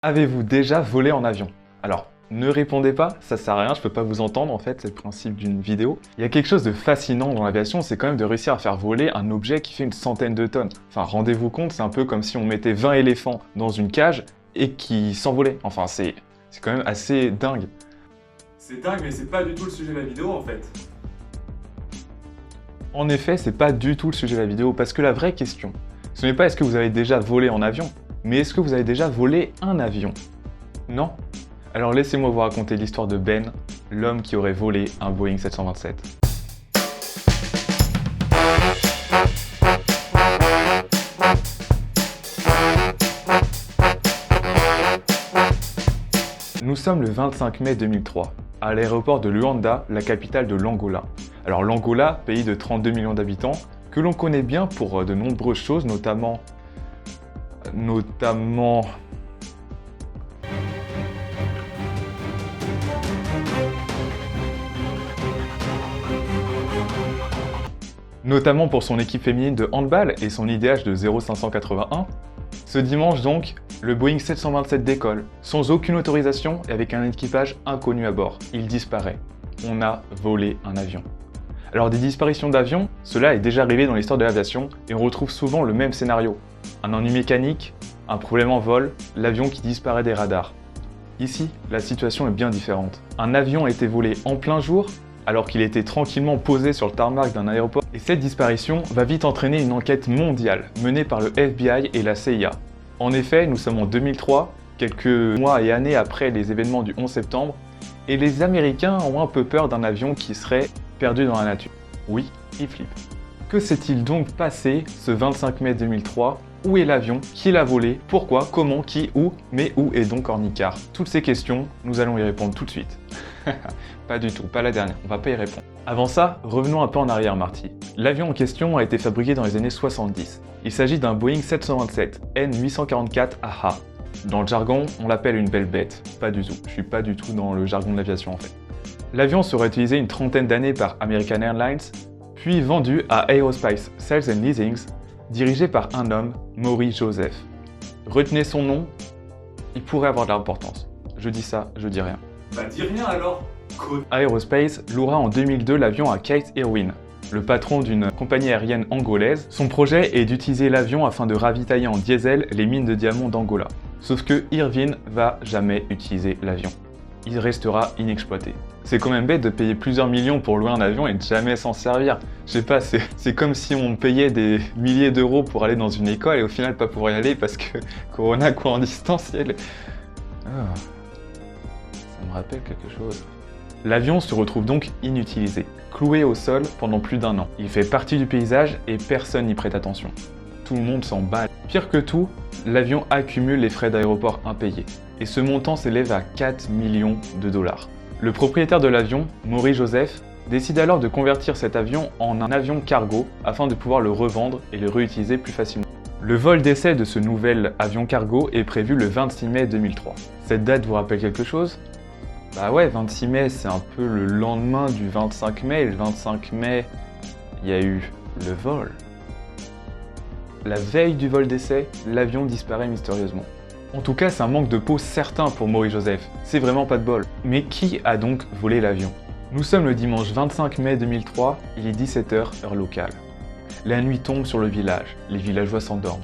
Avez-vous déjà volé en avion? Alors, ne répondez pas, ça sert à rien, je peux pas vous entendre en fait, c'est le principe d'une vidéo. Il y a quelque chose de fascinant dans l'aviation, c'est quand même de réussir à faire voler un objet qui fait une centaine de tonnes. Enfin, rendez-vous compte, c'est un peu comme si on mettait 20 éléphants dans une cage et qui s'envolaient. Enfin, c'est quand même assez dingue. C'est dingue, mais c'est pas du tout le sujet de la vidéo en fait. En effet, c'est pas du tout le sujet de la vidéo, parce que la vraie question, ce n'est pas est-ce que vous avez déjà volé en avion, mais est-ce que vous avez déjà volé un avion? Non? Alors laissez-moi vous raconter l'histoire de Ben, l'homme qui aurait volé un Boeing 727. Nous sommes le 25 mai 2003, à l'aéroport de Luanda, la capitale de l'Angola. Alors l'Angola, pays de 32 millions d'habitants, que l'on connaît bien pour de nombreuses choses, notamment... Notamment pour son équipe féminine de handball et son IDH de 0,581. Ce dimanche donc, le Boeing 727 décolle, sans aucune autorisation et avec un équipage inconnu à bord. Il disparaît. On a volé un avion. Alors des disparitions d'avions, cela est déjà arrivé dans l'histoire de l'aviation et on retrouve souvent le même scénario. Un ennui mécanique, un problème en vol, l'avion qui disparaît des radars. Ici, la situation est bien différente. Un avion a été volé en plein jour, alors qu'il était tranquillement posé sur le tarmac d'un aéroport, et cette disparition va vite entraîner une enquête mondiale, menée par le FBI et la CIA. En effet, nous sommes en 2003, quelques mois et années après les événements du 11 septembre, et les Américains ont un peu peur d'un avion qui serait perdu dans la nature. Oui, ils flippent. Que s'est-il donc passé ce 25 mai 2003? Où est l'avion? Qui l'a volé? Pourquoi? Comment? Qui? Où? Mais où est donc Ornicar? Toutes ces questions, nous allons y répondre tout de suite. Pas du tout, pas la dernière, on va pas y répondre. Avant ça, revenons un peu en arrière, Marty. L'avion en question a été fabriqué dans les années 70. Il s'agit d'un Boeing 727 N844AH. Dans le jargon, on l'appelle une belle bête. Pas du tout, je suis pas du tout dans le jargon de l'aviation en fait. L'avion sera utilisé une trentaine d'années par American Airlines, puis vendu à Aerospace Sales and Leasings, dirigé par un homme, Maury Joseph. Retenez son nom, il pourrait avoir de l'importance. Je dis ça, je dis rien. Bah dis rien alors. Aerospace louera en 2002 l'avion à Keith Irwin, le patron d'une compagnie aérienne angolaise. Son projet est d'utiliser l'avion afin de ravitailler en diesel les mines de diamants d'Angola. Sauf que Irwin va jamais utiliser l'avion. Il restera inexploité. C'est quand même bête de payer plusieurs millions pour louer un avion et de jamais s'en servir. Je sais pas, c'est comme si on payait des milliers d'euros pour aller dans une école et au final pas pouvoir y aller parce que Corona cours en distanciel. Oh. Ça me rappelle quelque chose. L'avion se retrouve donc inutilisé, cloué au sol pendant plus d'1 an. Il fait partie du paysage et personne n'y prête attention. Tout le monde s'en bat. Pire que tout, l'avion accumule les frais d'aéroport impayés. Et ce montant s'élève à 4 millions de dollars. Le propriétaire de l'avion, Maury Joseph, décide alors de convertir cet avion en un avion cargo afin de pouvoir le revendre et le réutiliser plus facilement. Le vol d'essai de ce nouvel avion cargo est prévu le 26 mai 2003. Cette date vous rappelle quelque chose? Bah ouais, 26 mai, c'est un peu le lendemain du 25 mai, et le 25 mai, il y a eu le vol. La veille du vol d'essai, l'avion disparaît mystérieusement. En tout cas, c'est un manque de peau certain pour Maury Joseph, c'est vraiment pas de bol. Mais qui a donc volé l'avion? Nous sommes le dimanche 25 mai 2003, il est 17h, heure locale. La nuit tombe sur le village, les villageois s'endorment.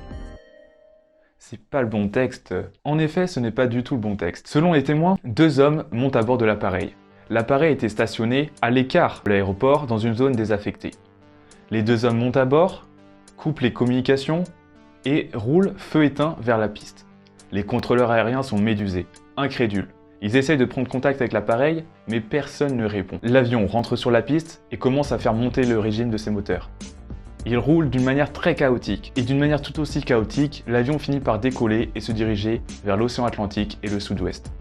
C'est pas le bon texte. En effet, ce n'est pas du tout le bon texte. Selon les témoins, 2 hommes montent à bord de l'appareil. L'appareil était stationné à l'écart de l'aéroport dans une zone désaffectée. Les 2 hommes montent à bord, coupent les communications et roulent feu éteint vers la piste. Les contrôleurs aériens sont médusés, incrédules. Ils essayent de prendre contact avec l'appareil, mais personne ne répond. L'avion rentre sur la piste et commence à faire monter le régime de ses moteurs. Il roule d'une manière très chaotique, et d'une manière tout aussi chaotique, l'avion finit par décoller et se diriger vers l'océan Atlantique et le sud-ouest.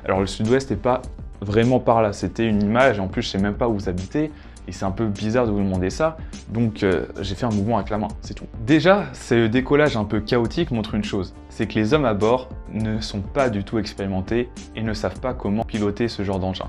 Alors le sud-ouest n'est pas vraiment par là, c'était une image, et en plus je sais même pas où vous habitez, et c'est un peu bizarre de vous demander ça, donc j'ai fait un mouvement avec la main, c'est tout. Déjà, ce décollage un peu chaotique montre une chose, c'est que les hommes à bord ne sont pas du tout expérimentés et ne savent pas comment piloter ce genre d'engin.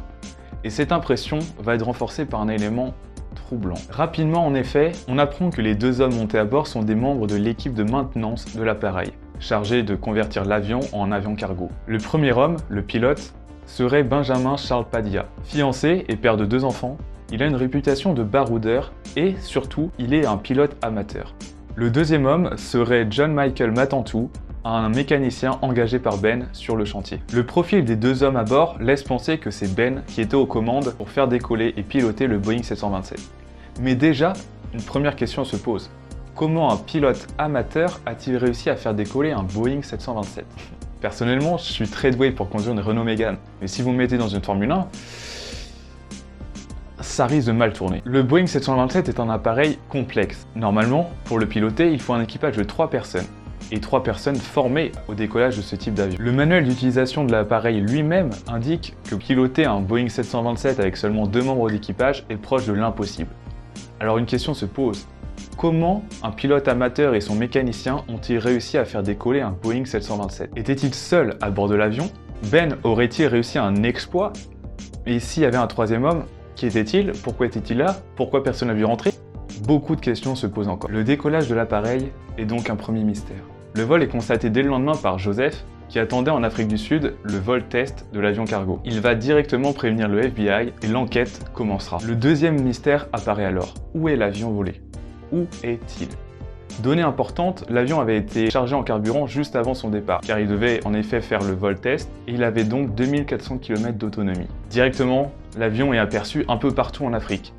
Et cette impression va être renforcée par un élément troublant. Rapidement en effet, on apprend que les 2 hommes montés à bord sont des membres de l'équipe de maintenance de l'appareil. chargé de convertir l'avion en avion cargo. Le premier homme, le pilote, serait Benjamin Charles Padilla. Fiancé et père de 2 enfants, il a une réputation de baroudeur et surtout, il est un pilote amateur. Le deuxième homme serait John Michael Matantou, un mécanicien engagé par Ben sur le chantier. Le profil des 2 hommes à bord laisse penser que c'est Ben qui était aux commandes pour faire décoller et piloter le Boeing 727. Mais déjà, une première question se pose. Comment un pilote amateur a-t-il réussi à faire décoller un Boeing 727 ? Personnellement, je suis très doué pour conduire une Renault Mégane, mais si vous me mettez dans une Formule 1, ça risque de mal tourner. Le Boeing 727 est un appareil complexe. Normalement, pour le piloter, il faut un équipage de 3 personnes. Et 3 personnes formées au décollage de ce type d'avion. Le manuel d'utilisation de l'appareil lui-même indique que piloter un Boeing 727 avec seulement 2 membres d'équipage est proche de l'impossible. Alors une question se pose. Comment un pilote amateur et son mécanicien ont-ils réussi à faire décoller un Boeing 727 ? Était-il seul à bord de l'avion ? Ben aurait-il réussi un exploit ? Et s'il y avait un 3e homme, qui était-il ? Pourquoi était-il là ? Pourquoi personne n'a vu rentrer ? Beaucoup de questions se posent encore. Le décollage de l'appareil est donc un premier mystère. Le vol est constaté dès le lendemain par Joseph, qui attendait en Afrique du Sud le vol test de l'avion cargo. Il va directement prévenir le FBI et l'enquête commencera. Le deuxième mystère apparaît alors. Où est l'avion volé ? Où est-il ? Donnée importante, l'avion avait été chargé en carburant juste avant son départ, car il devait en effet faire le vol test, et il avait donc 2400 km d'autonomie. Directement, l'avion est aperçu un peu partout en Afrique.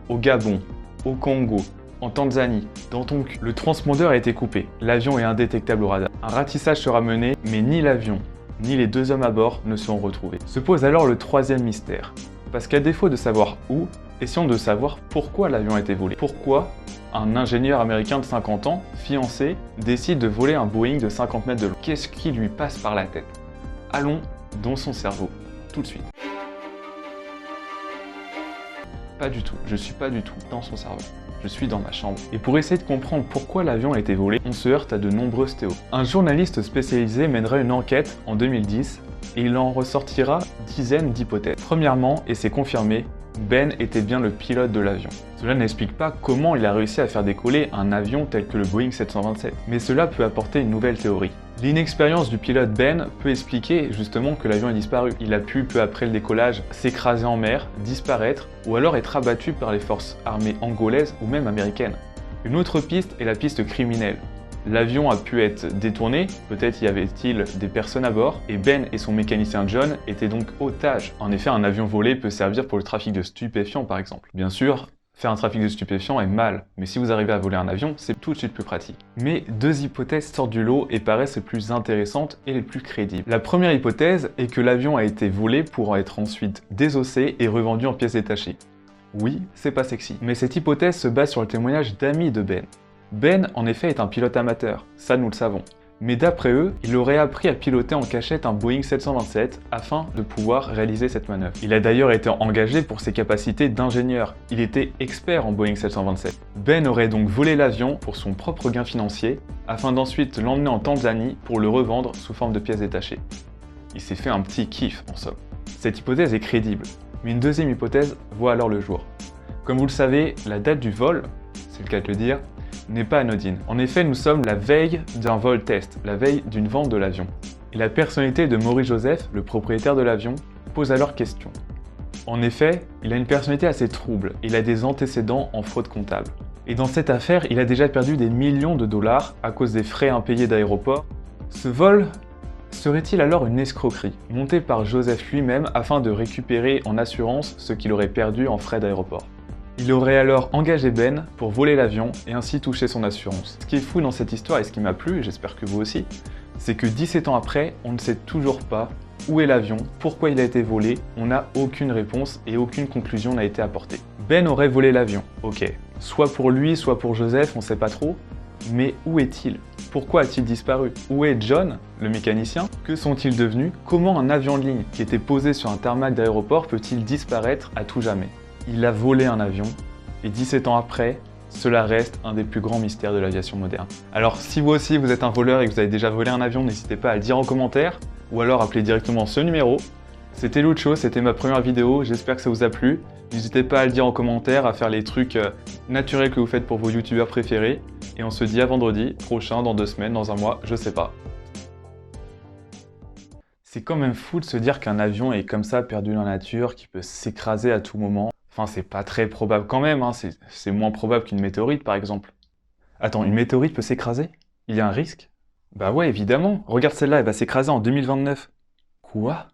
Au Gabon, au Congo, en Tanzanie, dans Tonkin. Le transpondeur a été coupé, l'avion est indétectable au radar. Un ratissage sera mené, mais ni l'avion, ni les 2 hommes à bord ne seront retrouvés. Se pose alors le 3e mystère, parce qu'à défaut de savoir où, essayons de savoir pourquoi l'avion a été volé. Pourquoi un ingénieur américain de 50 ans, fiancé, décide de voler un Boeing de 50 mètres de long. Qu'est-ce qui lui passe par la tête? Allons dans son cerveau, tout de suite. Pas du tout, je suis pas du tout dans son cerveau. Je suis dans ma chambre. Et pour essayer de comprendre pourquoi l'avion a été volé, on se heurte à de nombreuses théories. Un journaliste spécialisé mènera une enquête en 2010 et il en ressortira dizaines d'hypothèses. Premièrement, et c'est confirmé, Ben était bien le pilote de l'avion. Cela n'explique pas comment il a réussi à faire décoller un avion tel que le Boeing 727, mais cela peut apporter une nouvelle théorie. L'inexpérience du pilote Ben peut expliquer justement que l'avion ait disparu. Il a pu, peu après le décollage, s'écraser en mer, disparaître, ou alors être abattu par les forces armées angolaises ou même américaines. Une autre piste est la piste criminelle. L'avion a pu être détourné, peut-être y avait-il des personnes à bord, et Ben et son mécanicien John étaient donc otages. En effet, un avion volé peut servir pour le trafic de stupéfiants par exemple. Bien sûr, faire un trafic de stupéfiants est mal, mais si vous arrivez à voler un avion, c'est tout de suite plus pratique. Mais 2 hypothèses sortent du lot et paraissent les plus intéressantes et les plus crédibles. La première hypothèse est que l'avion a été volé pour être ensuite désossé et revendu en pièces détachées. Oui, c'est pas sexy. Mais cette hypothèse se base sur le témoignage d'amis de Ben. Ben, en effet, est un pilote amateur, ça nous le savons. Mais d'après eux, il aurait appris à piloter en cachette un Boeing 727 afin de pouvoir réaliser cette manœuvre. Il a d'ailleurs été engagé pour ses capacités d'ingénieur. Il était expert en Boeing 727. Ben aurait donc volé l'avion pour son propre gain financier afin d'ensuite l'emmener en Tanzanie pour le revendre sous forme de pièces détachées. Il s'est fait un petit kiff en somme. Cette hypothèse est crédible, mais une deuxième hypothèse voit alors le jour. Comme vous le savez, la date du vol, c'est le cas de le dire, n'est pas anodine. En effet, nous sommes la veille d'un vol test, la veille d'une vente de l'avion. Et la personnalité de Maurice Joseph, le propriétaire de l'avion, pose alors question. En effet, il a une personnalité assez trouble, il a des antécédents en fraude comptable. Et dans cette affaire, il a déjà perdu des millions de dollars à cause des frais impayés d'aéroport. Ce vol serait-il alors une escroquerie, montée par Joseph lui-même afin de récupérer en assurance ce qu'il aurait perdu en frais d'aéroport? Il aurait alors engagé Ben pour voler l'avion et ainsi toucher son assurance. Ce qui est fou dans cette histoire et ce qui m'a plu, et j'espère que vous aussi, c'est que 17 ans après, on ne sait toujours pas où est l'avion, pourquoi il a été volé, on n'a aucune réponse et aucune conclusion n'a été apportée. Ben aurait volé l'avion, ok. Soit pour lui, soit pour Joseph, on sait pas trop. Mais où est-il? Pourquoi a-t-il disparu? Où est John, le mécanicien? Que sont-ils devenus? Comment un avion de ligne qui était posé sur un tarmac d'aéroport peut-il disparaître à tout jamais? Il a volé un avion, et 17 ans après, cela reste un des plus grands mystères de l'aviation moderne. Alors si vous aussi vous êtes un voleur et que vous avez déjà volé un avion, n'hésitez pas à le dire en commentaire, ou alors appelez directement ce numéro, C'était Lucho, c'était ma première vidéo, j'espère que ça vous a plu. N'hésitez pas à le dire en commentaire, à faire les trucs naturels que vous faites pour vos youtubeurs préférés. Et on se dit à vendredi prochain, dans 2 semaines, dans un mois, je sais pas. C'est quand même fou de se dire qu'un avion est comme ça perdu dans la nature, qui peut s'écraser à tout moment. Enfin, c'est pas très probable quand même, hein. C'est moins probable qu'une météorite par exemple. Attends, une météorite peut s'écraser? Il y a un risque? Bah ouais, évidemment. Regarde celle-là, elle va s'écraser en 2029. Quoi?